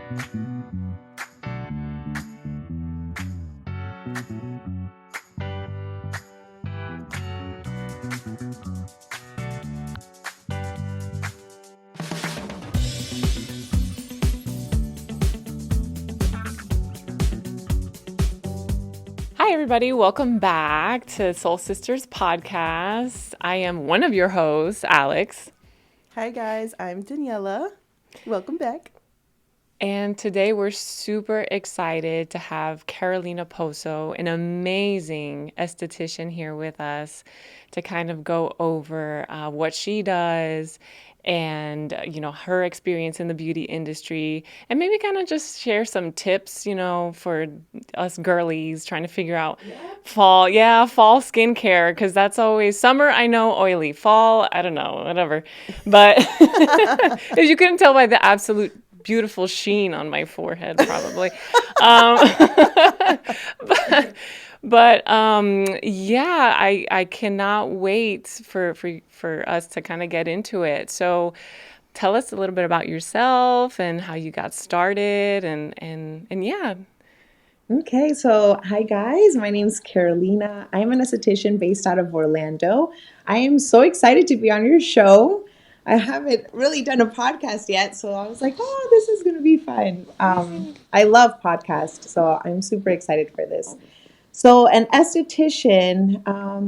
Hi, everybody. Welcome back to Soul Sisters Podcast. I am one of your hosts, Alex. Hi, guys. I'm Daniela. Welcome back. And today we're super excited to have Carolina Poso, an amazing esthetician, here with us to kind of go over what she does and, her experience in the beauty industry, and maybe kind of just share some tips, for us girlies trying to figure out fall skincare, because that's always summer. I know, oily. Fall, I don't know, whatever. But if you couldn't tell by the absolute beautiful sheen on my forehead, probably. um, I cannot wait for us to kind of get into it. So tell us a little bit about yourself and how you got started, and yeah. Okay, so hi guys, my name's Carolina. I'm an esthetician based out of Orlando. I am so excited to be on your show. I haven't really done a podcast yet, so I was like, oh, this is going to be fun. I love podcasts, so I'm super excited for this. So, an esthetician,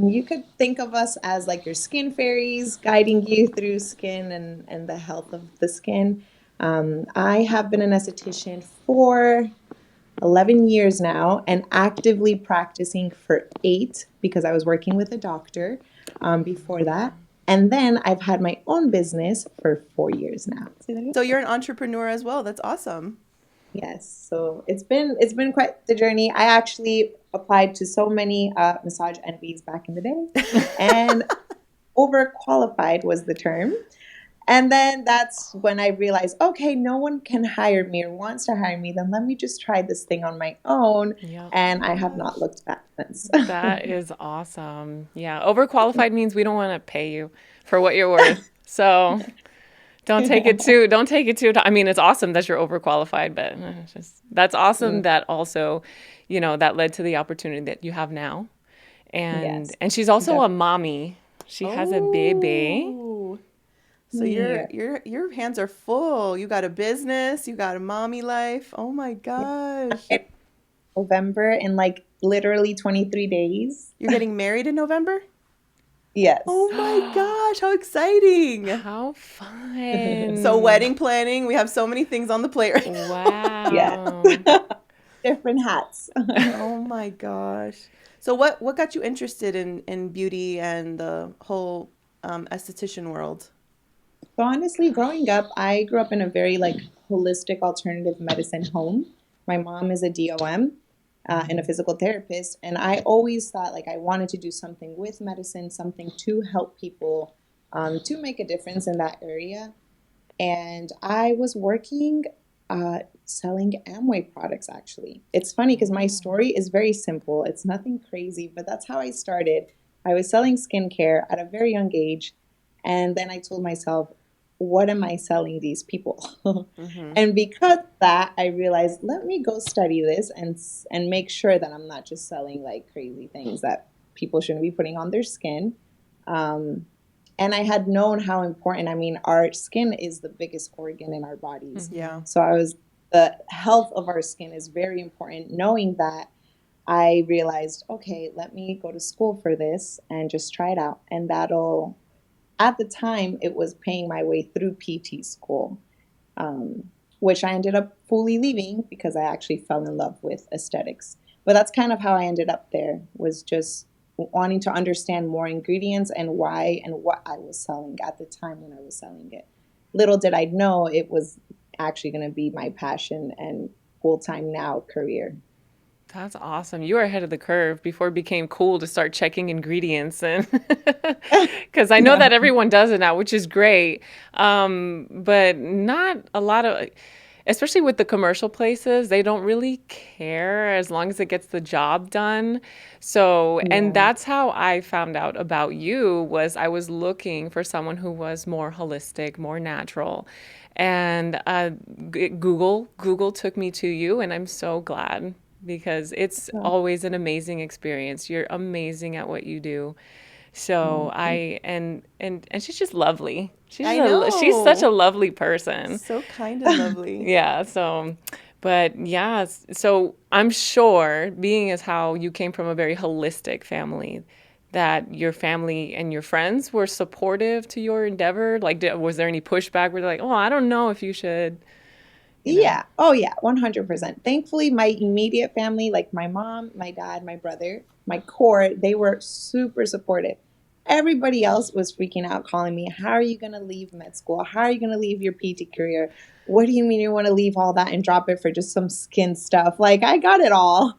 you could think of us as like your skin fairies, guiding you through skin and the health of the skin. I have been an esthetician for 11 years now and actively practicing for 8 because I was working with a doctor before that. And then I've had my own business for 4 years now. So you're an entrepreneur as well. That's awesome. Yes, so it's been quite the journey. I actually applied to so many massage envies back in the day, and overqualified was the term. And then that's when I realized, okay, no one can hire me or wants to hire me. Then let me just try this thing on my own. Yep. And I have not looked back since. That is awesome. Yeah, overqualified means we don't want to pay you for what you're worth. So don't take it too. I mean, it's awesome that you're overqualified, but that's awesome that also, that led to the opportunity that you have now. And Yes, and she's also definitely. a mommy. She has a baby. Oh. So Yeah. your hands are full. You got a business, you got a mommy life. Oh my gosh. In November in like literally 23 days. You're getting married in November? Yes. Oh my gosh, how exciting. How fun. So wedding planning, we have so many things on the plate right now. Wow. Yes. Different hats. Oh my gosh. So what got you interested in beauty and the whole esthetician world? So honestly, growing up, I grew up in a very like holistic alternative medicine home. My mom is a DOM and a physical therapist, and I always thought like I wanted to do something with medicine, something to help people, to make a difference in that area. And I was working selling Amway products actually. It's funny because my story is very simple. It's nothing crazy, but that's how I started. I was selling skincare at a very young age, and then I told myself, what am I selling these people? Mm-hmm. And because of that, I realized, let me go study this and make sure that I'm not just selling like crazy things that people shouldn't be putting on their skin. Um, and I had known how important, I mean, our skin is the biggest organ in our bodies. Yeah. So the health of our skin is very important. Knowing that, I realized, okay, let me go to school for this and just try it out. And at the time, it was paying my way through PT school, which I ended up fully leaving because I actually fell in love with aesthetics. But that's kind of how I ended up there, was just wanting to understand more ingredients and why and what I was selling at the time when I was selling it. Little did I know it was actually going to be my passion and full-time now career. That's awesome. You were ahead of the curve before it became cool to start checking ingredients, and because I know Yeah. that everyone does it now, which is great. But not a lot of, especially with the commercial places, they don't really care as long as it gets the job done. So, and Yeah. that's how I found out about you, was I was looking for someone who was more holistic, more natural. And Google took me to you, and I'm so glad because it's Oh, always an amazing experience. You're amazing at what you do. So oh, thank and she's just lovely. I She's such a know. lovely person. So kind and lovely. Yeah, so but yeah, so I'm sure being as how you came from a very holistic family that your family and your friends were supportive to your endeavor. Like was there any pushback where they're like, "Oh, I don't know if you should," you know? Yeah. Oh, yeah. 100%. Thankfully, my immediate family, like my mom, my dad, my brother, my core, they were super supportive. Everybody else was freaking out, calling me, how are you going to leave med school? How are you going to leave your PT career? What do you mean you want to leave all that and drop it for just some skin stuff? Like, I got it all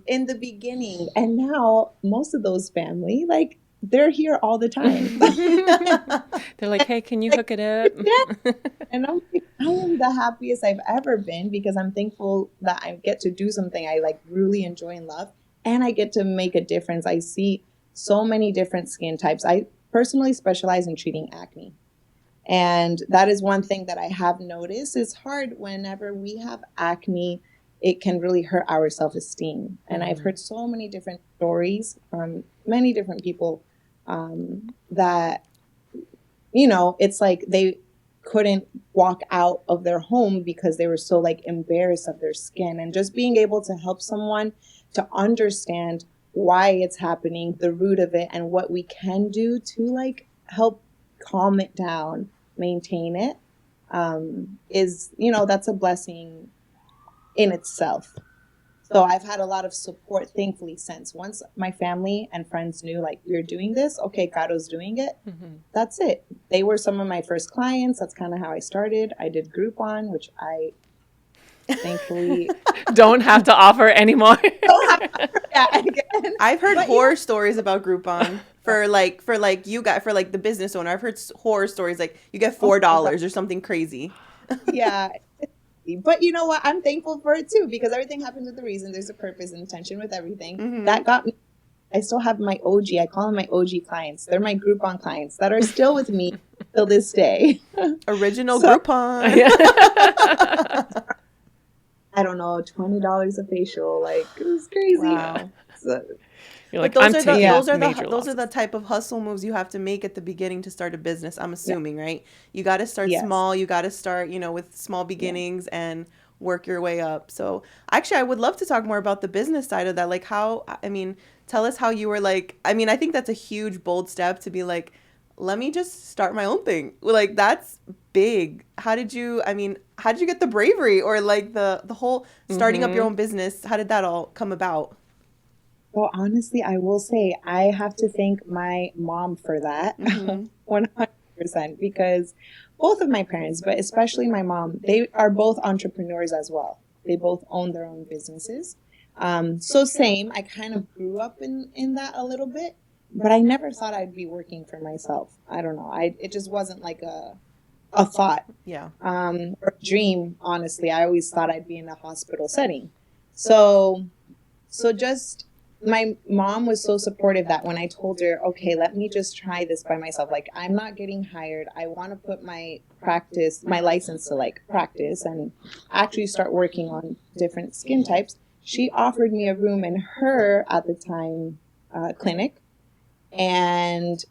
in the beginning. And now, most of those family, like, they're here all the time. They're like, "Hey, can you hook it up?" And I'm like, I am the happiest I've ever been because I'm thankful that I get to do something I like really enjoy and love, and I get to make a difference. I see so many different skin types. I personally specialize in treating acne. And that is one thing that I have noticed is hard whenever we have acne, it can really hurt our self-esteem. And I've heard so many different stories from many different people that it's like they couldn't walk out of their home because they were so like embarrassed of their skin, and just being able to help someone to understand why it's happening, the root of it, and what we can do to like help calm it down, maintain it, is, that's a blessing in itself. So I've had a lot of support, thankfully, since once my family and friends knew like we're doing this, okay, Caro's doing it. That's it. They were some of my first clients. That's kind of how I started. I did Groupon, which I thankfully Don't have to offer anymore. don't have to offer that again. I've heard But horror stories about Groupon for you guys for like the business owner. I've heard horror stories like you get oh my $4 or something crazy. yeah. But you know what? I'm thankful for it too because everything happens with a reason. There's a purpose and intention with everything. That got me. I still have my OG. I call them my OG clients. They're my Groupon clients that are still with me till this day. Original So Groupon. I don't know, $20 a facial. Like it was crazy. Wow. So, You're But like, "I'm taking major those are the losses." type of hustle moves you have to make at the beginning to start a business. I'm assuming, right? You got to start yes. small. You got to start, with small Yeah. beginnings and work your way up. So actually, I would love to talk more about the business side of that. Like how, I mean, tell us how you were like. I mean, I think that's a huge bold step to be like, let me just start my own thing. Like that's big. How did you? I mean, how did you get the bravery or like the whole starting up your own business? How did that all come about? Well, honestly, I will say I have to thank my mom for that Mm-hmm. 100% because both of my parents, but especially my mom, they are both entrepreneurs as well. They both own their own businesses. So same, I kind of grew up in that a little bit, but I never thought I'd be working for myself. I don't know. It just wasn't like a thought Yeah. or a dream, honestly. I always thought I'd be in a hospital setting. So just my mom was so supportive that when I told her, okay, let me just try this by myself, like I'm not getting hired. I want to put my license to like practice and actually start working on different skin types. She offered me a room in her at the time clinic, and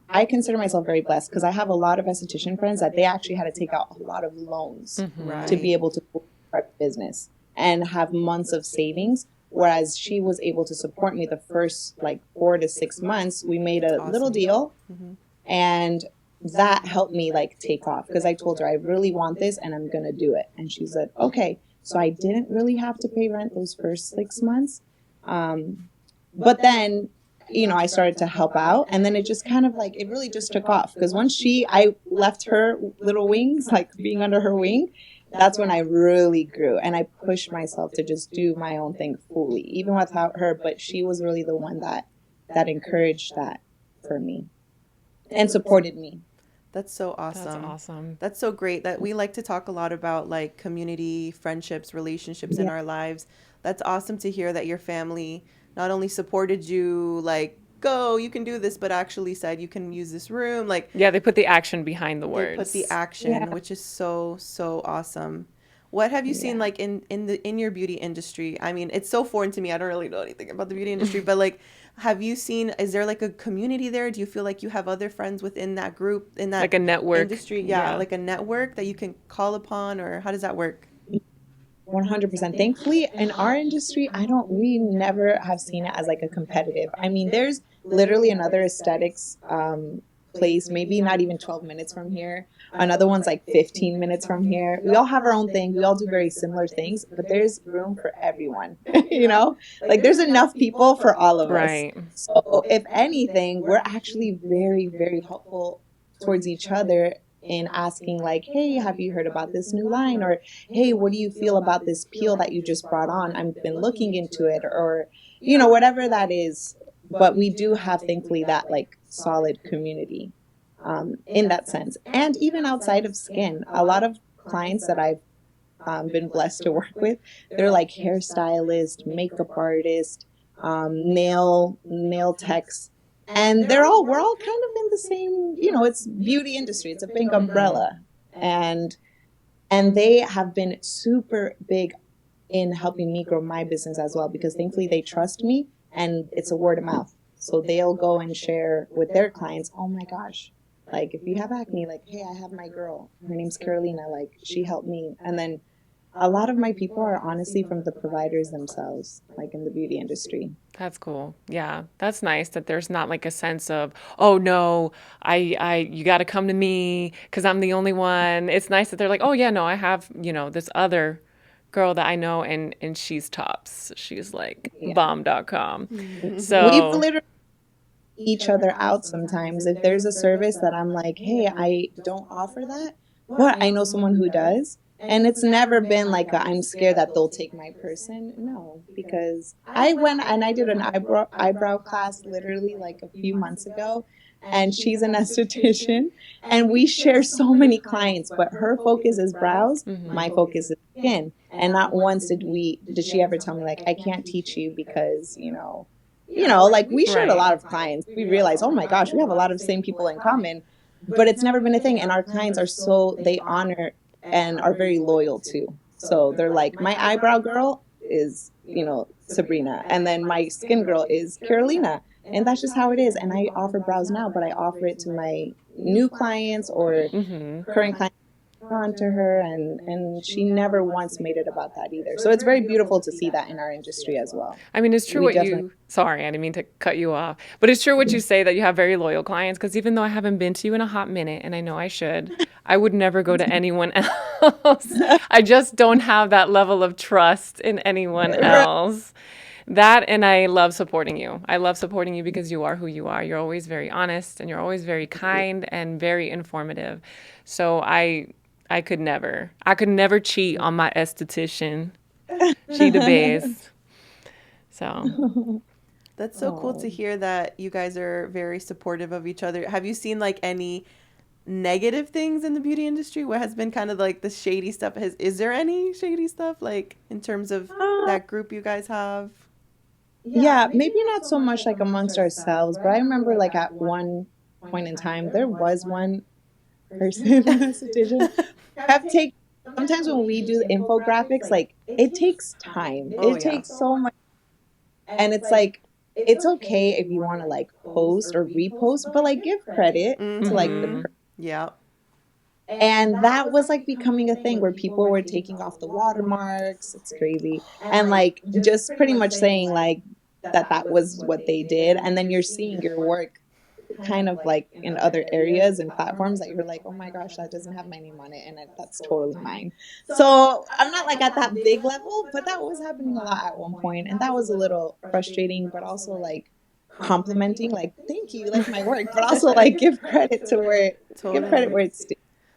I consider myself very blessed because I have a lot of esthetician friends that they actually had to take out a lot of loans to be Right. able to start a business and have months of savings. Whereas she was able to support me the first like 4 to 6 months. We made That's a little awesome. deal, Mm-hmm. and that helped me like take off because I told her I really want this and I'm gonna do it. And she said, okay. So I didn't really have to pay rent those first 6 months. But then, I started to help out, and then it just kind of like it really just took off because once I left her little wings, like being under her wing, that's when I really grew and I pushed myself to just do my own thing fully, even without her. But she was really the one that encouraged that for me and supported me. That's so That's awesome. awesome. That's so great that we like to talk a lot about like community, friendships, relationships in Yeah. our lives. That's awesome to hear that your family not only supported you like go, you can do this, but actually said you can use this room. Like Yeah, they put the action behind the they put the words. action, Yeah. which is so so awesome. What have you seen Yeah. like in your beauty industry? I mean, it's so foreign to me. I don't really know anything about the beauty industry, but like have you seen, is there like a community there? Do you feel like you have other friends within that group, in Like that a network. industry? Yeah, Yeah. like a network that you can call upon, or how does that work? 100%. Thankfully, in our industry, we never have seen it as like a competitive. I mean, there's literally another aesthetics place, maybe not even 12 minutes from here. Another one's like 15 minutes from here. We all have our own thing. We all do very similar things, but there's room for everyone. You know, like there's enough people for all of us. Right. So, if anything, we're actually very, very helpful towards each other in asking, like, hey, have you heard about this new line? Or hey, what do you feel about this peel that you just brought on? I've been looking into it, or, whatever that is. But we do have, thankfully, that like solid community in that sense. And even outside of skin, a lot of clients that I've been blessed to work with, they're like hairstylist, makeup artist, nail techs, and we're all kind of in the same, it's beauty industry. It's a big Mm-hmm. umbrella, and they have been super big in helping me grow my business as well, because thankfully they trust me, and it's a word of mouth. So they'll go and share with their clients, oh my gosh, like if you have acne, like, hey, I have my girl, her name's Carolina, like she helped me. And then a lot of my people are honestly from the providers themselves, like in the beauty industry. That's cool. Yeah, that's nice that there's not like a sense of, oh no, you got to come to me because I'm the only one. It's nice that they're like, oh yeah, no, I have, this other girl that I know, and she's tops. She's like Yeah. bomb.com. We've So, literally each other out sometimes. If there's a service that I'm like, hey, I don't offer that, but I know someone who does. And it's never been like I'm scared that they'll take my person. No, because I went and I did an eyebrow class literally like a few months ago, and she's an esthetician, and we share so many clients, but her focus is brows, my mhm. focus is skin. And not once did she ever tell me like I can't teach you because, like we shared a Right. lot of clients. We realized, oh my gosh, we have a lot of same people in common, but it's never been a thing. And our clients are they honor and are very loyal too. So they're like, my eyebrow girl is, Sabrina, and then my skin girl is Carolina. And that's just how it is. And I offer brows now, but I offer it to my new clients or Mhm. current clients on to her, and she never once made it about that either. So it's very beautiful to see that in our industry as well. I mean, it's true We what definitely you, sorry, I didn't mean to cut you off, but it's true what you say that you have very loyal clients because even though I haven't been to you in a hot minute and I know I should, I would never go to anyone else. I just don't have that level of trust in anyone else. That and I love supporting you. I love supporting you because you are who you are. You're always very honest and you're always very kind and very informative. So I could never. I could never cheat on my esthetician. She the best. So, That's so cool to Oh. hear that you guys are very supportive of each other. Have you seen like any negative things in the beauty industry? What has been kind of like the shady stuff? Is there any shady stuff like in terms of Uh, that group you guys have? yeah, maybe not so much like amongst ourselves, but I remember like at one point in time, there was one person in the situation have take sometimes when we do the infographics, like it takes time. Oh It yeah. takes so much, and it's like it's okay if you want to like post or repost, but like give credit to like the Mm-hmm. mhm. Yeah. and that was like becoming a thing where people were taking off the watermarks. It's crazy. And like just pretty much saying like that was what they did. And then you're seeing your work kind of like in other areas and platforms that you're like, oh my gosh, that doesn't have my name on it. And that's totally mine. So I'm not like at that big level, but that was happening a lot at one point. And that was a little frustrating, but also like complimenting, like, thank you, you like my work, but also like give credit Totally. where it's due.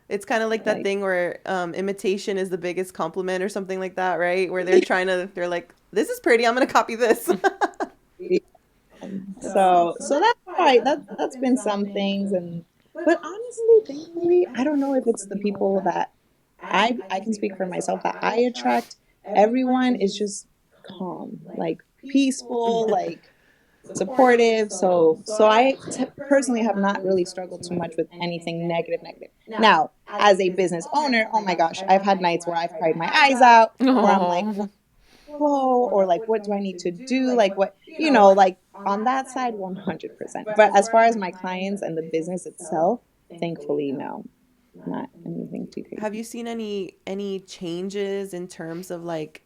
It's kind of like that Like, thing where imitation is the biggest compliment or something like that, right? Where they're like, this is pretty, I'm going to copy this. so that's why that's been some things. And but honestly, thankfully, I don't know if it's the people that I can speak for myself that I attract. Everyone is just calm, like peaceful, like supportive. So personally have not really struggled too much with anything negative, negative. Now, as a business owner, oh my gosh, I've had nights where I've cried my eyes out, where I'm like, Oh, whoa, or like, what do I need to do? Like, what, like on that side, 100%. But as far as my clients and the business itself, thankfully, no, not anything too Have crazy. you seen any changes in terms of like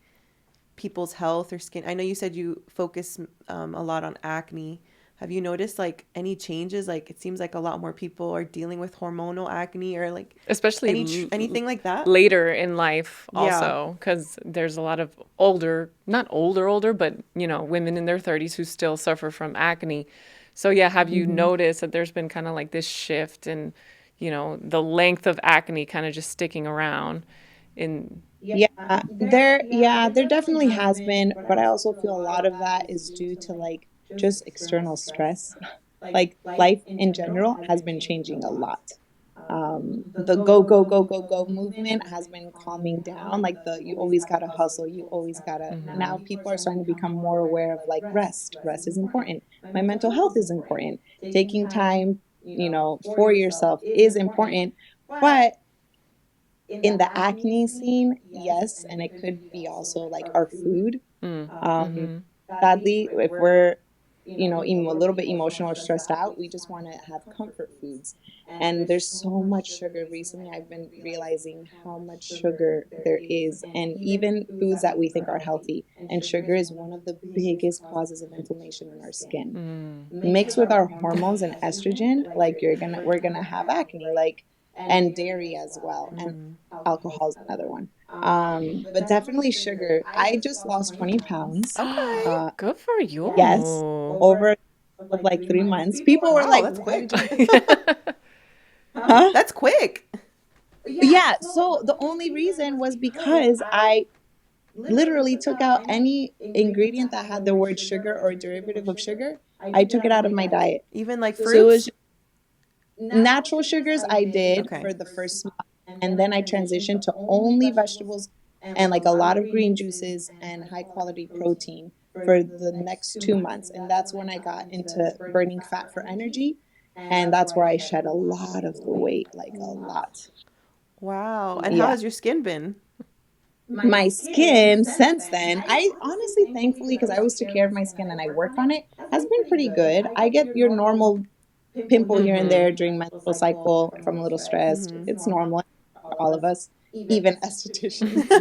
people's health or skin? I know you said you focus a lot on acne. Have you noticed like any changes? Like it seems like a lot more people are dealing with hormonal acne or like especially anything like that. later in life Yeah. also, because there's a lot of older, not older, but women in their 30s who still suffer from acne. So yeah, have you Mhm. noticed that there's been kind of like this shift in, the length of acne kind of just sticking around in Yeah, there definitely has been, but I also feel a lot of that is due to like just external stress. Like life in general has been changing a lot. The go movement has been calming down. Like the you always gotta hustle, you always gotta. Now people are starting to become more aware of like rest. Rest is important. My mental health is important. Taking time, for yourself is important. But in the acne scene, yes, and it could be also like our food. Um, Sadly, if we're a little bit emotional or stressed out, we just want to have comfort foods. And there's so much sugar. Recently, I've been realizing how much sugar there is, and even foods that we think are healthy. And sugar is one of the biggest causes of inflammation in our skin. Mixed with our hormones and estrogen, like we're gonna have acne, like, and dairy as well, and alcohol is another one. But definitely sugar. I just lost 20 pounds. Okay. good for Yes, you. over of like 3 months. People were Wow, like, that's "How quick. did you?" Huh? That's quick. Yeah. So the only reason was because I literally took out any ingredient that had the word sugar or derivative of sugar. I took it out of my diet. Even like So it was fruits? just natural sugars I did Okay. for the first month, and then I transitioned to only vegetables and like a lot of green juices and high quality protein for the next 2 months. And that's when I got into burning fat for energy. And that's where I shed a lot of the weight, like a lot. Wow. And how Yeah. has your skin been? My skin since then, I honestly, thankfully, because I always took care of my skin and I work on it, has been pretty good. I get your normal pimple here and there during menstrual cycle from a little stress. It's normal for all of us, even estheticians.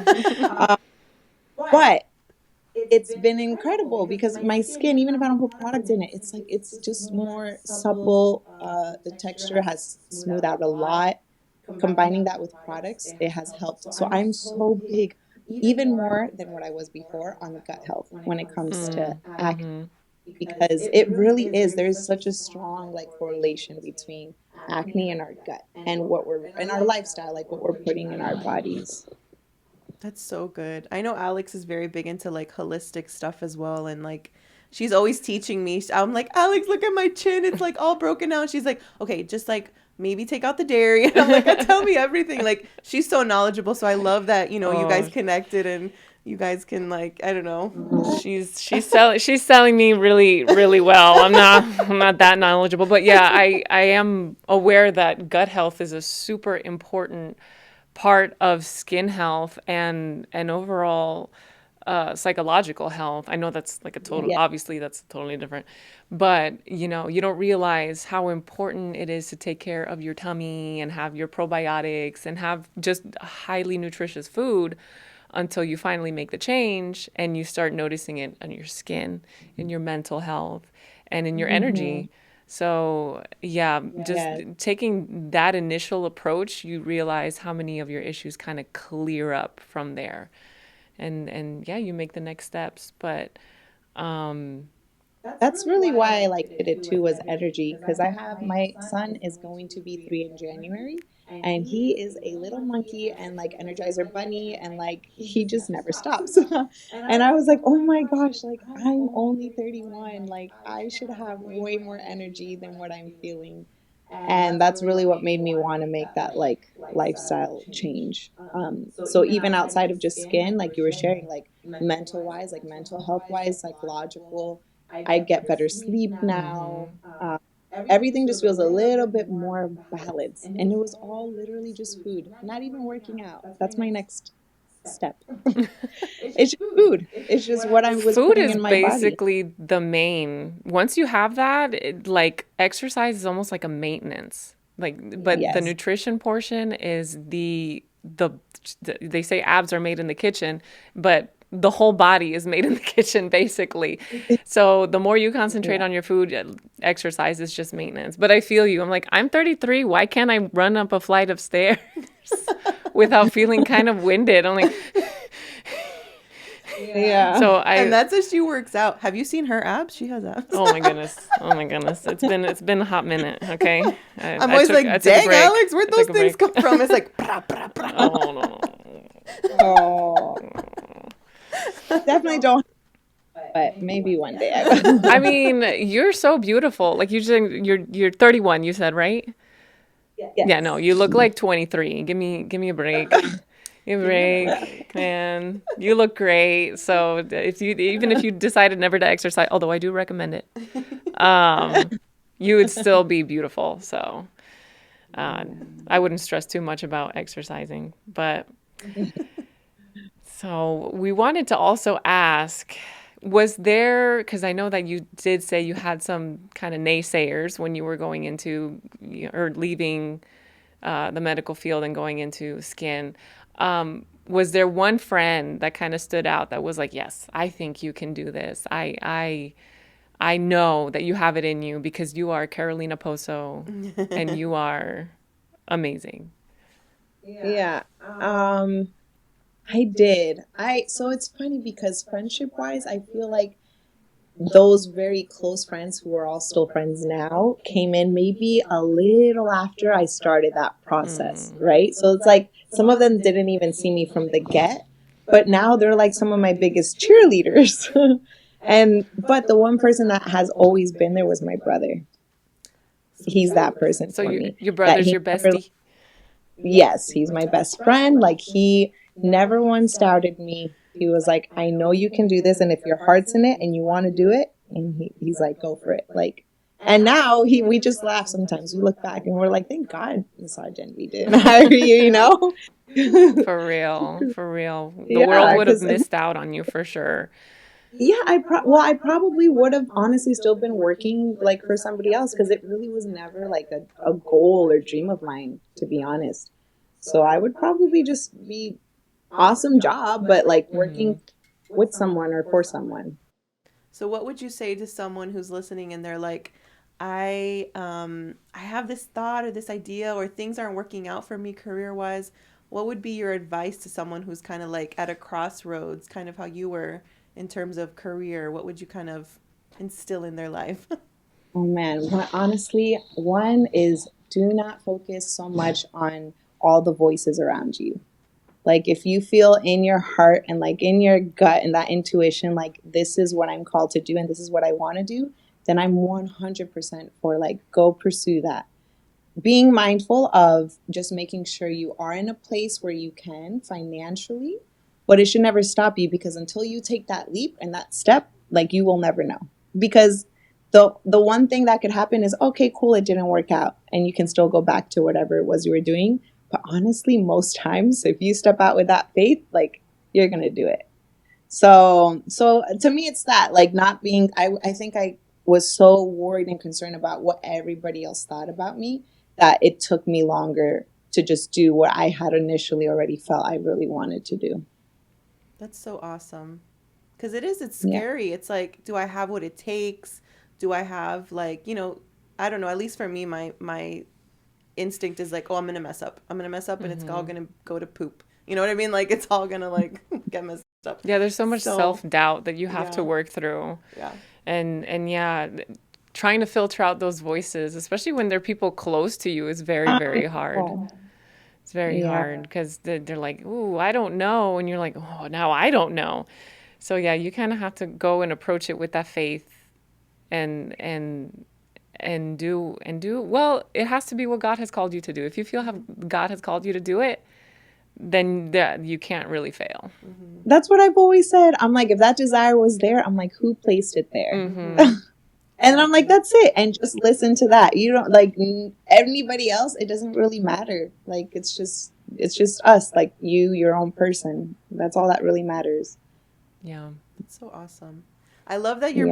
um, but it's been incredible because my skin, even if I don't put product in it, it's like it's just more supple. The texture has smoothed out a lot. Combining that with products, it has helped. So I'm so big, even more than what I was before, on gut health when it comes to acne, because it really is. There's such a strong like correlation between acne and our gut and what we're in our lifestyle, like what we're putting in our bodies. That's so good. I know Alex is very big into like holistic stuff as well. And like, she's always teaching me. I'm like, Alex, look at my chin. It's like all broken out. She's like, okay, just like maybe take out the dairy. And I'm like, tell me everything. Like, she's so knowledgeable. So I love that, you guys Oh, connected and you guys can, like, I don't know. she's selling me really really well. I'm not that knowledgeable, but yeah, I am aware that gut health is a super important part of skin health and overall psychological health. I know that's like a total, Yeah. obviously that's totally different, but you don't realize how important it is to take care of your tummy and have your probiotics and have just highly nutritious food until you finally make the change and you start noticing it on your skin, in your mental health, and in your Hmm. energy. So, yeah, just Yeah. taking that initial approach, you realize how many of your issues kind of clear up from there. And yeah, you make the next steps. But um That's really why I like did it too, was energy, because I have my son is going to be 3 in January, and he is a little monkey and like Energizer bunny, and like he just never stops. And I was like, oh my gosh, like I'm only 31, like I should have way more energy than what I'm feeling. And that's really what made me want to make that like lifestyle change. So even outside of just skin, like you were sharing, like mental wise, like mental health wise, psychological, I get better sleep now. Mm-hmm. Everything just feels a little bit more balanced. And it was all literally just food, not even working out. That's my next step. It's just food. It's just what I was Food putting is in my body. basically the main. Once you have that, like exercise is almost like a maintenance. Like, but the Yes. nutrition portion is they say abs are made in the kitchen, but the whole body is made in the kitchen basically. So the more you concentrate Yeah. on your food, exercise is just maintenance. But I feel you. I'm like, I'm 33. Why can't I run up a flight of stairs without feeling kind of winded? I'm like, Yeah. so And I that's if she works out. Have you seen her abs? She has abs. Oh my goodness. Oh my goodness. It's been a hot minute, okay? I, I'm I always took I like, took a dang, break. Alex, where'd I those took a things break. come from? It's like, pra, pra, pra. Oh no. Oh, definitely don't, but maybe one day I will. I mean, you're so beautiful. Like you're 31, you said, right? Yeah, no, Yes. you look like 23. Give me a break. Give me a Give me a break, break. man. You look great. So if you decided never to exercise, although I do recommend it, um, you would still be beautiful. So uh, I wouldn't stress too much about exercising. But so we wanted to also ask, was there, because I know that you did say you had some kind of naysayers when you were going into or leaving the medical field and going into skin. Was there one friend that kind of stood out that was like, yes, I think you can do this. I know that you have it in you because you are Carolina Poso and you are amazing. Yeah. Um, I did. So it's funny because friendship wise, I feel like those very close friends who are all still friends now came in maybe a little after I started that process, Mm. right? So it's like some of them didn't even see me from the get, but now they're like some of my biggest cheerleaders. And but the one person that has always been there was my brother. He's that person So for your me. your That brother's he your never, bestie. yes, he's my best friend. Like he never once doubted me. He was like, I know you can do this, and if your heart's in it and you want to do it, and he's like, go for it. Like, and now we just laugh sometimes. We look back and we're like, thank God, Sergeant, we didn't hire you. For real, for real. The world Yeah, would have because missed out on you for sure. yeah, I probably would have honestly still been working like for somebody else because it really was never like a goal or dream of mine, to be honest. So I would probably just be awesome job, but like Hmm. working with someone or for someone. So what would you say to someone who's listening and they're like, I have this thought or this idea or things aren't working out for me career wise. What would be your advice to someone who's kind of like at a crossroads, kind of how you were in terms of career? What would you kind of instill in their life? Oh man, honestly, one is do not focus so much on all the voices around you. Like if you feel in your heart and like in your gut and that intuition, like this is what I'm called to do and this is what I want to do, then I'm 100% for like go pursue that. Being mindful of just making sure you are in a place where you can financially, but it should never stop you because until you take that leap and that step, like you will never know. Because the one thing that could happen is okay, cool, it didn't work out and you can still go back to whatever it was you were doing. But honestly, most times if you step out with that faith, like you're going to do it. So to me it's that like not being I think I was so worried and concerned about what everybody else thought about me that it took me longer to just do what I had initially already felt I really wanted to do. That's so awesome. Because it's Yeah. scary. It's like, do I have what it takes? Do I have like, I don't know, at least for me, my instinct is like, oh, I'm gonna mess up. I'm gonna mess up and it's all Hmm. gonna go to poop. You know what I mean? Like it's all gonna like get messed up. Yeah, there's so much So self-doubt that you have to yeah, work through. yeah. And yeah, trying to filter out those voices, especially when they're people close to you, is very, very hard. Oh, It's very yeah. hard because they're like, "Ooh, I don't know," and you're like, "Oh, now I don't know." So yeah, you kind of have to go and approach it with that faith and and do well. It has to be what God has called you to do. If you feel have God has called you to do it, then that you can't really fail. That's what I've always said. I'm like, if that desire was there, I'm like, who placed it there? And I'm like, that's it. And just listen to that. You don't like anybody else. It doesn't really matter. Like, it's just us, like you, your own person. That's all that really matters. Yeah. That's so awesome. I love that Yeah.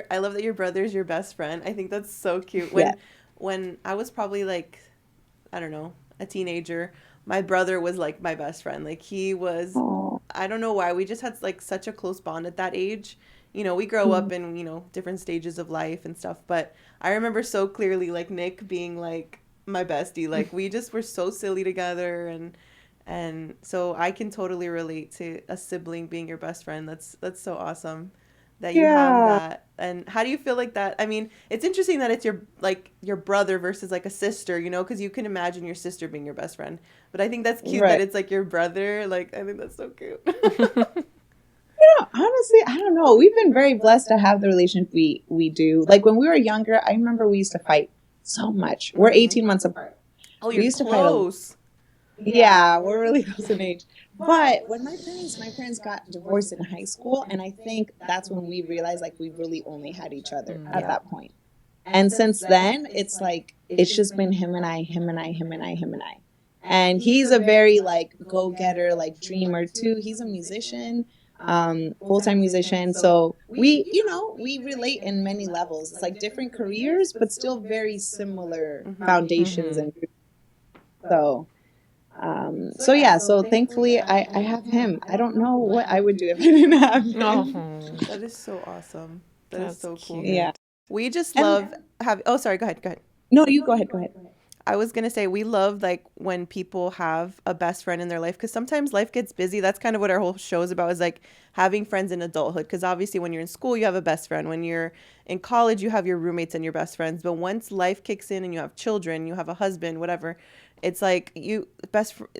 I love that your brother's your best friend. I think that's so cute. Yeah. When I was probably like, I don't know, a teenager, my brother was like my best friend. Like he was, Oh. I don't know why, we just had like such a close bond at that age. You know, we grow up in, different stages of life and stuff, but I remember so clearly like Nick being like my bestie. Like we just were so silly together, and so I can totally relate to a sibling being your best friend. That's so awesome that you have Yeah. that. And how do you feel like that? I mean, it's interesting that it's your brother versus like a sister, because you can imagine your sister being your best friend. But I think that's cute that Right. it's like your brother. Like I think that's so cute. Honestly, I don't know. We've been very blessed to have the relationship we do. Like when we were younger, I remember we used to fight so much. We're 18 months apart. Oh, We you're used to fight a close. Yeah, we're really close in age. But when my parents got divorced in high school, and I think that's when we realized like we really only had each other at Yeah. that point. And since then, it's like it's just been him and I, him and I, him and I, him and I. And he's a very like go-getter, like dreamer too. He's a musician, full-time musician. So we relate in many levels. It's like different careers, but still very similar foundations and so. So thankfully I have him. I don't know what I would do if I didn't have him. Oh, That is so awesome. That is that's so cool. cute. Yeah. We just And love have. Oh, sorry. Go ahead. Go ahead. no, you go ahead. Go ahead. I was gonna say we love like when people have a best friend in their life, because sometimes life gets busy. That's kind of what our whole show is about, is like having friends in adulthood. Because obviously when you're in school you have a best friend, when you're in college you have your roommates and your best friends, but once life kicks in and you have children, you have a husband, whatever, it's like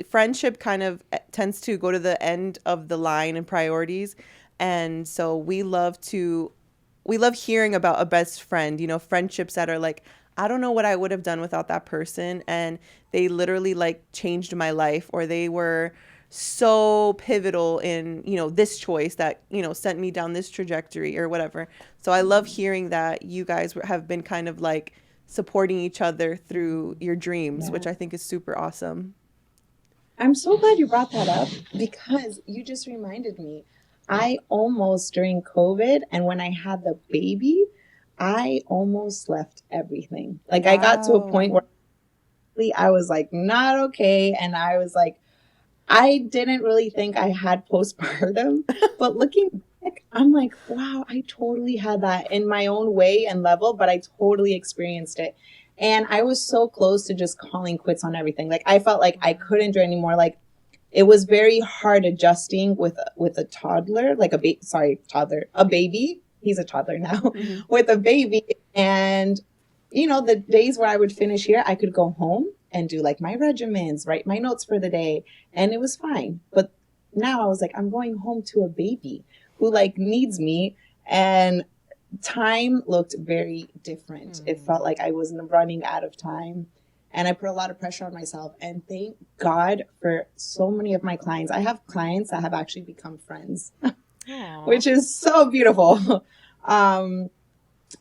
friendship kind of tends to go to the end of the line in priorities. And so we love hearing about a best friend, friendships that are like, I don't know what I would have done without that person. And they literally like changed my life, or they were so pivotal in, this choice that, sent me down this trajectory or whatever. So I love hearing that you guys have been kind of like supporting each other through your dreams, which I think is super awesome. I'm so glad you brought that up because you just reminded me. I almost during COVID and when I had the baby, I almost left everything. Like I got to a point Wow. where I was like not okay, and I was like I didn't really think I had postpartum, but looking back, I'm like, wow, I totally had that in my own way and level, but I totally experienced it. And I was so close to just calling quits on everything. Like I felt like I couldn't do it anymore. Like it was very hard adjusting with a toddler, like a baby. He's a toddler now with a baby. And the days where I would finish here, I could go home and do like my regimens, write my notes for the day, and it was fine. But now I was like, I'm going home to a baby who like needs me, and time looked very different. It felt like I was running out of time. And I put a lot of pressure on myself. And thank God for so many of my clients. I have clients that have actually become friends, which is so beautiful.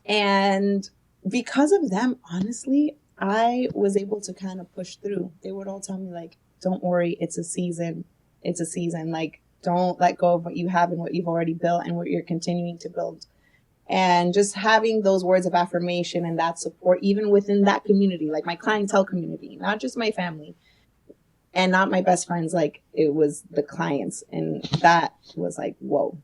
And because of them, honestly, I was able to kind of push through. They would all tell me, like, don't worry, it's a season. It's a season. Like, don't let go of what you have and what you've already built and what you're continuing to build. And just having those words of affirmation and that support, even within that community, like my clientele community, not just my family and not my best friends, like it was the clients. And that was like, whoa.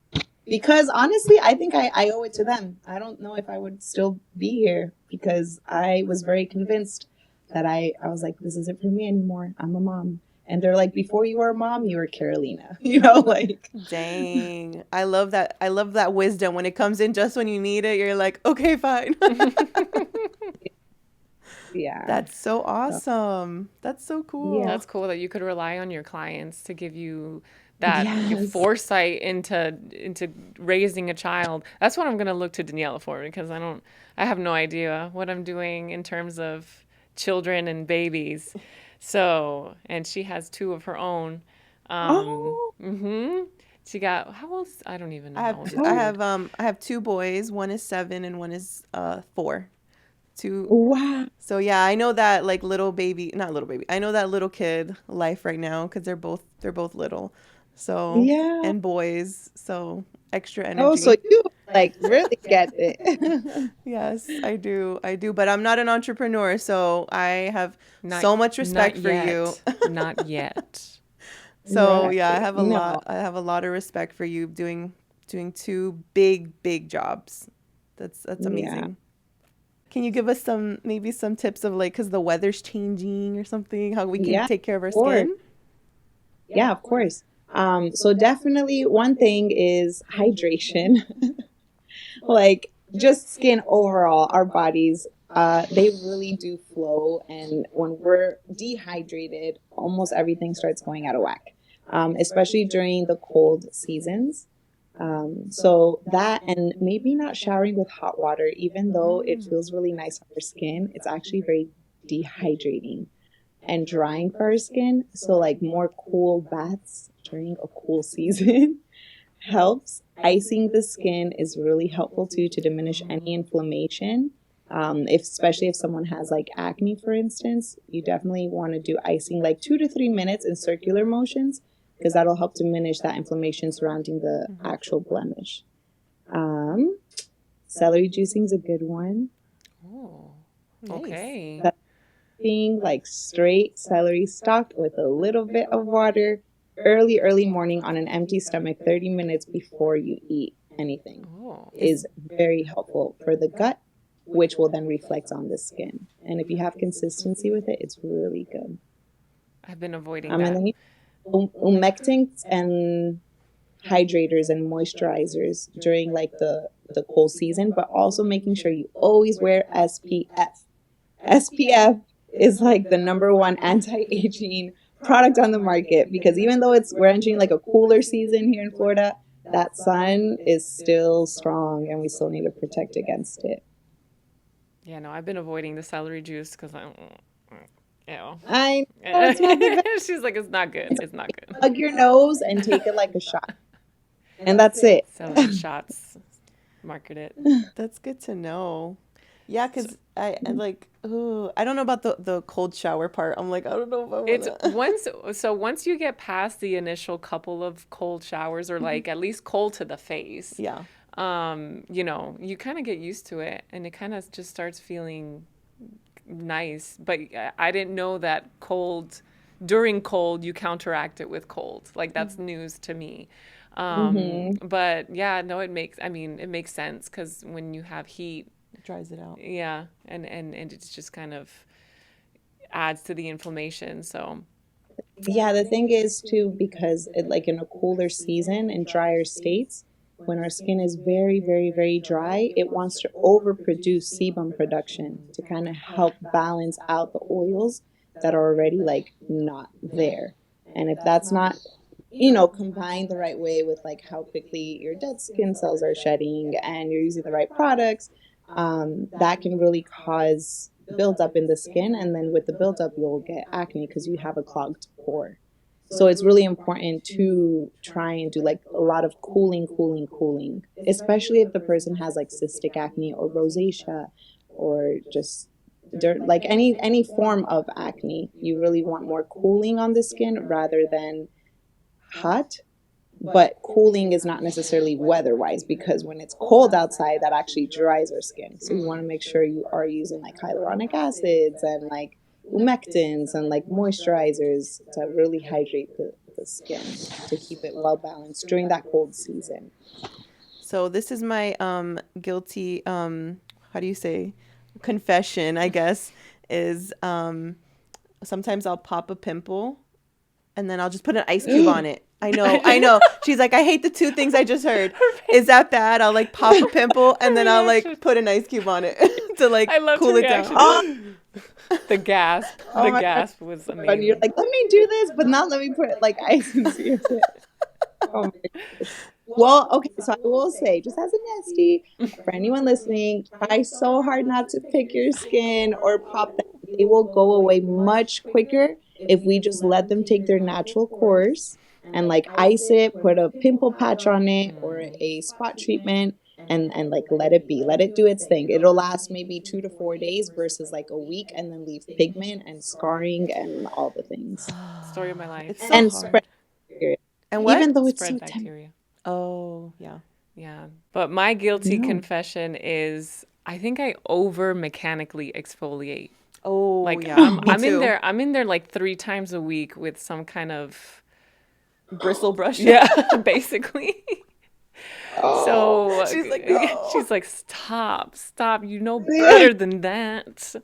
Because honestly, I think I owe it to them. I don't know if I would still be here because I was very convinced that I was like, this isn't for me anymore. I'm a mom. And they're like, before you were a mom, you were Carolina, like. Dang. I love that. I love that wisdom when it comes in just when you need it. You're like, okay, fine. Yeah. That's so awesome. That's so cool. Yeah. That's cool that you could rely on your clients to give you that Yes. foresight into raising a child. That's what I'm gonna look to Daniela for, because I have no idea what I'm doing in terms of children and babies. So, and she has two of her own. Oh, Mm-hmm. She got how old? I don't even know I how have old t- the oh, dude. I have two boys. One is 7 and one is 4. Two. wow. So yeah, I know that like little baby, not little baby. I know that little kid life right now because they're both little. So Yeah. and boys, so extra Oh, so energy. you like really get it. Yes, I do. I do, but I'm not an entrepreneur, so I have Not so much not respect for you. yet. Not yet. So Right. yeah, No. I have a lot of respect for you doing two big jobs. That's Yeah. amazing. Can you give us maybe some tips of like cuz the weather's changing or something, how we can Yeah. take care of our Or skin? yeah, of course. So definitely one thing is hydration. Like just skin overall, our bodies, they really do flow. And when we're dehydrated, almost everything starts going out of whack, especially during the cold seasons. So that and maybe not showering with hot water, even though it Mm. feels really nice on our skin, it's actually very dehydrating and drying for our skin. So like more cool baths during a cool season helps. Icing the skin is really helpful too to diminish any inflammation. If especially if someone has like acne, for instance, you definitely want to do icing like 2 to 3 minutes in circular motions because that'll help diminish that inflammation surrounding the Mhm. actual blemish. Um, Celery juicing is a good one. Oh. Nice. Okay. That's being like straight celery stalk with a little bit of water early morning on an empty stomach 30 minutes before you eat anything Oh. Is is very helpful for the gut, which will then reflect on the skin. And if you have consistency with it, it's really good. I've been avoiding And that. then humectants and hydrators and moisturizers during like the cold season, but also making sure you always wear SPF. SPF is like the number one anti-aging product on the market because even though it's we're entering like a cooler season here in Florida, that sun is still strong and we still need to protect against it. Yeah, no, I've been avoiding the celery juice because I'm. Ew. I know it's not the best. She's like, it's not good. It's not good. Plug your nose and take it like a shot, and that's it. Celery shots. Market it. That's good to know. Yeah, So cuz I like ooh, I don't know about the cold shower part. I'm like I don't know if I it's want to. once you get past the initial couple of cold showers or like at least cold to the face, Yeah. you kind of get used to it and it kind of just starts feeling nice. But I didn't know that during cold, you counteract it with cold. Like that's news to me. Mm-hmm. But yeah, no, it makes sense because when you have heat, It dries it out. yeah, and it's just kind of adds to the inflammation. So, Yeah, the thing is too, because it, like in a cooler season and drier states, when our skin is very dry, it wants to overproduce sebum production to kind of help balance out the oils that are already like not there. And if that's not, combined the right way with like how quickly your dead skin cells are shedding and you're using the right products, that can really cause buildup in the skin. And then with the buildup, you'll get acne because you have a clogged pore. So it's really important to try and do like a lot of cooling, especially if the person has like cystic acne or rosacea or just dirt, like any form of acne. You really want more cooling on the skin rather than hot, but cooling is not necessarily weather wise because when it's cold outside, that actually dries our skin. So you want to make sure you are using like hyaluronic acids and like humectants and like moisturizers to really hydrate the skin to keep it well balanced during that cold season. So this is my guilty how do you say confession, I guess, is sometimes I'll pop a pimple and then I'll just put an ice cube on it. I know, I her know. She's like, I hate the two things I just heard. Is face, that bad? I'll like pop a pimple and her then I'll reaction. like put an ice cube on it to I like loved her cool it down. reaction. Oh, The gasp. oh The my God. gasp was And you're amazing. like, let me do this, but not let me put like ice into your tip. Oh my goodness. Well, okay, so I will say, just as a nasty, for anyone listening, try so hard not to pick your skin or pop them. They will go away much quicker if we just let them take their natural course. and like ice it, put a pimple patch on it or a spot treatment, and like let it be. Let it do its thing. It'll last maybe 2 to 4 days versus like a week and then leave pigment and scarring and all the things. Story of my It's life. so And spread hard. bacteria. And what? Even though it's Spread so tempting. bacteria. Oh, yeah. Yeah. But my guilty No. confession is I think I over mechanically exfoliate. Oh, Like yeah. I'm Me I'm in too. there I'm in there like 3 times a week with some kind of Bristle brush. yeah, basically. Oh. So She's like, no. she's like, stop, you know Yeah. better than that.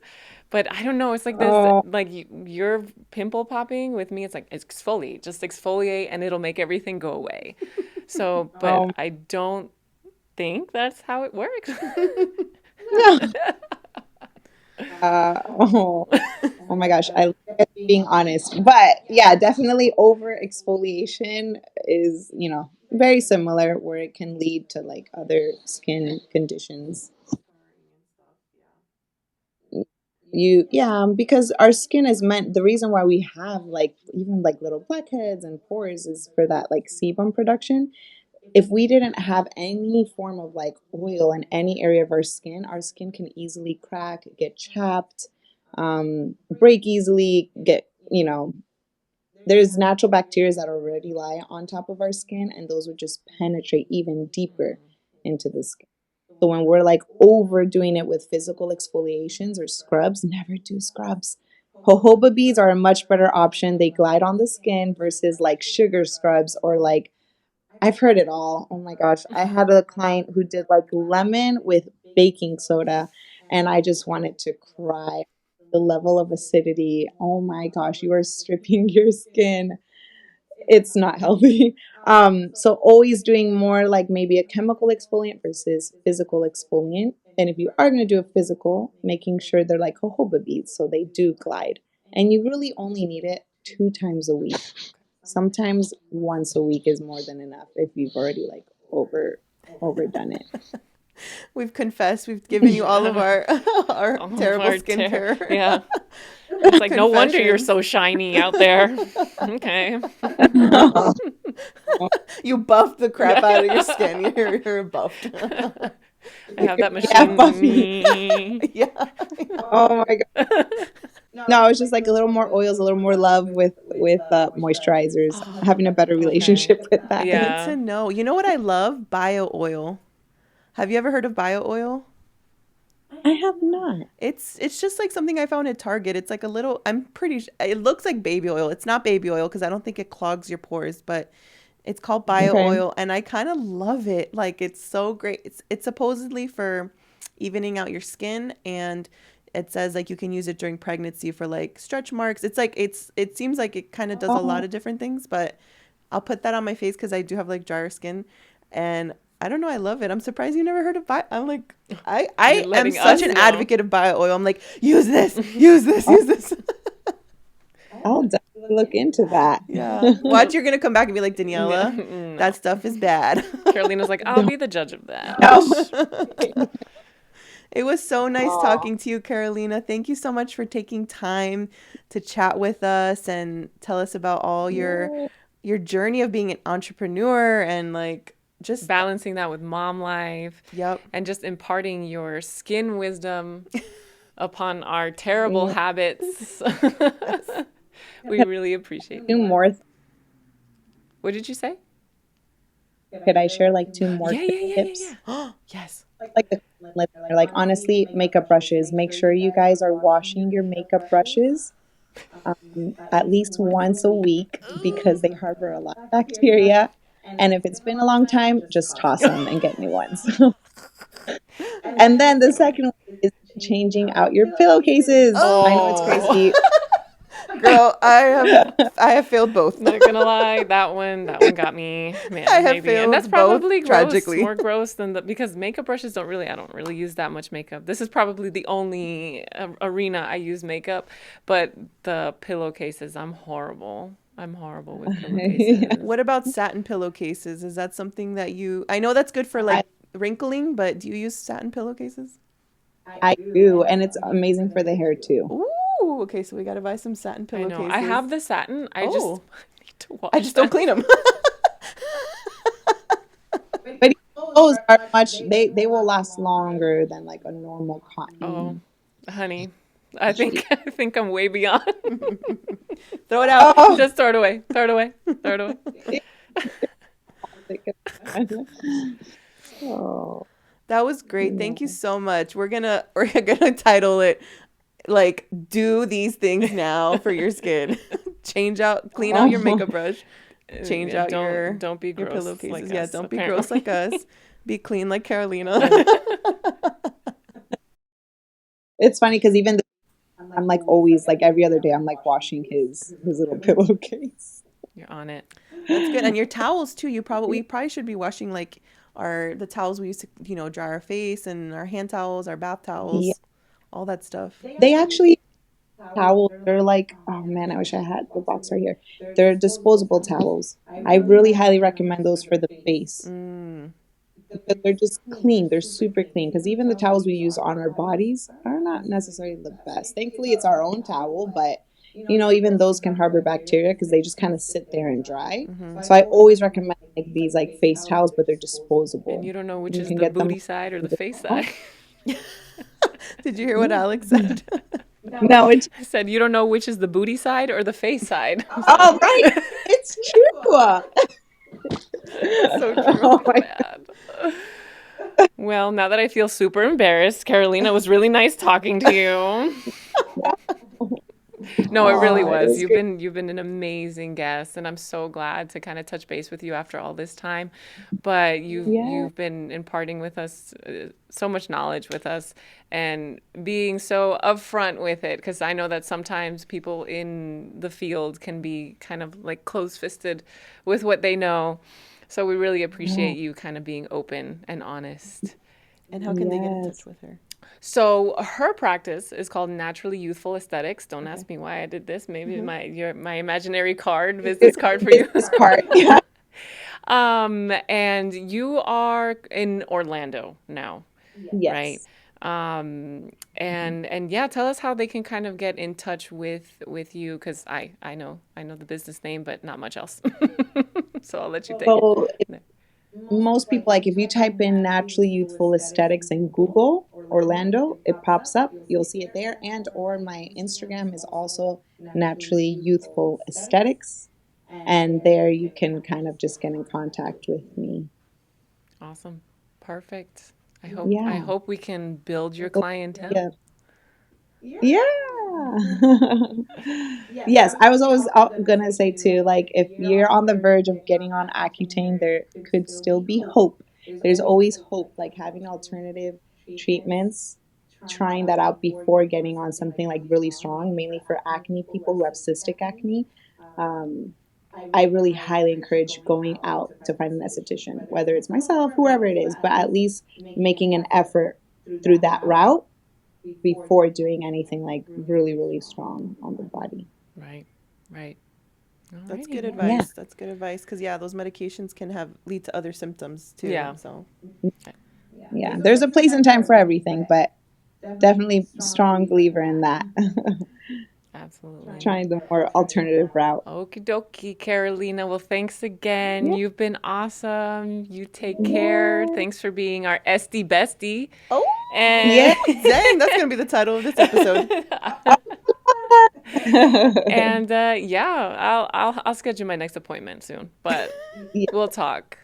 But I don't know, it's like this, Oh. like you're pimple popping with me, it's like exfoliate, just exfoliate and it'll make everything go away. So, but Oh. I don't think that's how it works. No. Oh. Oh my gosh, I like being honest. But yeah, definitely over exfoliation is, very similar where it can lead to like other skin conditions. Yeah, because our skin is meant, the reason why we have like even like little blackheads and pores is for that like sebum production. If we didn't have any form of like oil in any area of our skin can easily crack, get chapped, break easily, there's natural bacteria that already lie on top of our skin, and those would just penetrate even deeper into the skin. So when we're like overdoing it with physical exfoliations or scrubs, never do scrubs. Jojoba beads are a much better option. They glide on the skin versus like sugar scrubs or like I've heard it all. Oh my gosh. I had a client who did like lemon with baking soda, and I just wanted to cry. The level of acidity. Oh my gosh, you are stripping your skin. It's not healthy. So always doing more like maybe a chemical exfoliant versus physical exfoliant. And if you are going to do a physical, making sure they're like jojoba beads so they do glide. And you really only need it 2 times a week. Sometimes once a week is more than enough if you've already like overdone it. We've confessed. We've given you all of Yeah. our our All of terrible our skincare yeah. It's like no wonder you're confessions. so shiny out there. Okay. You buffed the crap out of your I skin. You're buffed. have that Yeah, machine in Buffy. me. Yeah. Oh my god. No, it's just like a little more oils, a little more love with moisturizers, Oh, having a better okay. relationship with that. Good Yeah. to know. You know what I love? Bio oil. Have you ever heard of bio oil? I have not. It's just like something I found at Target. It's like a little, I'm pretty it looks like baby oil. It's not baby oil because I don't think it clogs your pores, but it's called bio Okay. oil and I kind of love it. Like it's so great. It's supposedly for evening out your skin, and it says like you can use it during pregnancy for like stretch marks. It's like it seems like it kind of does a lot Oh, of different things, but I'll put that on my face because I do have like drier skin, and I don't know. I love it. I'm surprised you never heard of bio. I'm like, You're I am letting such us an know. advocate of bio oil. I'm like, use this, use this, oh, use this. I'll definitely look into that. Yeah. Watch, you're gonna come back and be like, Yeah. Daniela, that No. stuff is bad. Carolina's like, I'll No. be the judge of that. No. It was so nice Oh, talking to you, Carolina. Thank you so much for taking time to chat with us and tell us about all yeah. your journey of being an entrepreneur and like just Balancing that with mom life yep. and just imparting your skin wisdom upon our terrible Mm, habits. Yes. We really appreciate two that. more. What did you say? Could I share like two more Yeah, quick yeah, yeah, yeah, tips? Yes. Like the like honestly, makeup brushes. Make sure you guys are washing your makeup brushes at least once a week because they harbor a lot of bacteria. And if it's been a long time, just toss yeah. them and get new ones. And then the second one is changing out your pillowcases. I know it's Oh, crazy. girl, I have failed both. Not gonna lie, that one got me, I man, have maybe. And that's failed both probably gross, tragically. more gross than the because makeup brushes I don't really use that much makeup. This is probably the only arena I use makeup, but the pillowcases, I'm horrible. I'm horrible with pillowcases. What about satin pillowcases? Is that something that I know that's good for I, like wrinkling, but do you use satin pillowcases? I do, and it's amazing for the hair too. Ooh, okay, so we got to buy some satin I know. I pillowcases. have the satin. I just Oh, need to wash I just them. don't clean them. But those are much, they will last longer than like a normal Oh, cotton honey, I sheet. think I'm way beyond. Throw it out. Oh, Just throw it away. Throw it away. Throw it away. oh, That was great. Thank you yeah. so much. We're gonna title it like "Do these things now for your skin." Clean out your Oh, makeup brush, change Yeah, out don't be your gross pillowcases. like Yeah, us, don't be gross like apparently. us. Be clean like Carolina. it's funny because even I'm like always like every other day I'm like washing his little pillowcase. You're on it. That's good. And your towels too. We probably should be washing like the towels we use to dry our face, and our hand towels, our bath Yeah, towels, all that stuff. they actually towels. They're like, oh man, I wish I had the box right here. They're disposable towels. I really highly recommend those for the face Mm. because they're just clean. They're super clean. Because even the towels we use on our bodies are not necessarily the best. Thankfully, it's our own towel, but even those can harbor bacteria because they just kind of sit there and dry. Hmm. So I always recommend like these like face towels, but they're And disposable. you don't know which You is can the get them. booty side or the face side. Did you hear what Alex said? No, it's I said you don't know which is the booty side or the face side. So oh right, it's true. that's so true. Oh my Man. Well, now that I feel super embarrassed, Carolina, it was really nice talking to you. No, it really God, it was. was great. You've been an amazing guest, and I'm so glad to kind of touch base with you after all this time. But Yeah. you've been imparting with us so much knowledge with us, and being so upfront with it. Because I know that sometimes people in the field can be kind of like close-fisted with what they know. So we really Yeah. appreciate you kind of being open and honest. And how can they get in touch Yes. with her? So her practice is called Naturally Youthful Aesthetics. Don't Okay. ask me why I did this. Maybe Hmm. my imaginary card, business It's card for it's you. this part. Yeah. And you are in Orlando now, right? Yes. And yeah, tell us how they can kind of get in touch with you, because I know the business name, but not much else. So I'll let you take it. So most people like if you type in naturally youthful aesthetics in Google Orlando, it pops up. You'll see it there. And or my Instagram is also naturally youthful aesthetics. And there you can kind of just get in contact with me. Awesome. Perfect. I Yeah. hope we can build your clientele. Yeah. Yeah. Yes, I was always gonna say too, like if you're on the verge of getting on Accutane, there could still be hope. There's always hope, like having alternative treatments, trying that out before getting on something like really strong, mainly for acne people who have cystic acne. Um, I really highly encourage going out to find an esthetician, whether it's myself, whoever it is, but at least making an effort through that route before doing anything like really, really strong on the body. Right. Right. That's Alrighty. good Well, Yeah. advice. That's good advice. Because yeah, those medications can have lead to other symptoms too. yeah. So Yeah. There's a place and time for everything, but definitely strong believer in that. Absolutely. Trying the more alternative route. Okie dokie, Carolina. Well, thanks again. Yeah. You've been awesome. You take care. Yeah. Thanks for being our Estie Bestie. oh And Yeah. dang, that's gonna be the title of this episode. and yeah, I'll schedule my next appointment soon. But Yeah. we'll talk.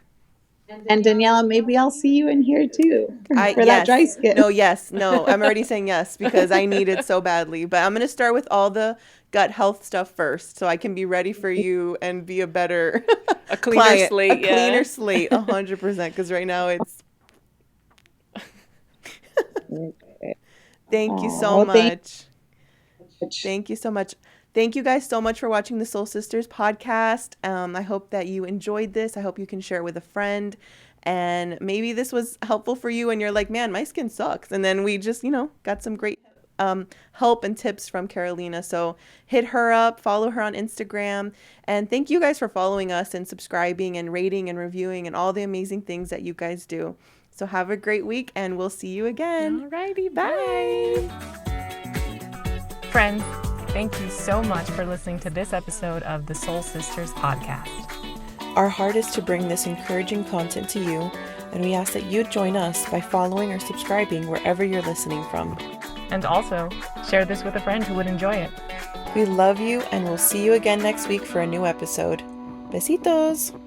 And Daniela, maybe I'll see you in here too I for that dry yes. skin. No, yes, no. I'm already saying yes because I need it so badly. But I'm gonna start with all the gut health stuff first, so I can be ready for you and be a better A cleaner client, slate, a cleaner yeah. slate, 100%. Because right now it's. Thank you so Well, thank much. you. Thank you so much. Thank you guys so much for watching the Soul Sisters podcast. I hope that you enjoyed this. I hope you can share it with a friend. And maybe this was helpful for you and you're like, man, my skin sucks. And then we just, got some great help and tips from Carolina. So hit her up, follow her on Instagram. And thank you guys for following us and subscribing and rating and reviewing and all the amazing things that you guys do. So have a great week and we'll see you again. Alrighty, Bye. bye. Friends, Thank you so much for listening to this episode of the Soul Sisters podcast. Our heart is to bring this encouraging content to you, and we ask that you join us by following or subscribing wherever you're listening from. And also, share this with a friend who would enjoy it. We love you, and we'll see you again next week for a new episode. Besitos!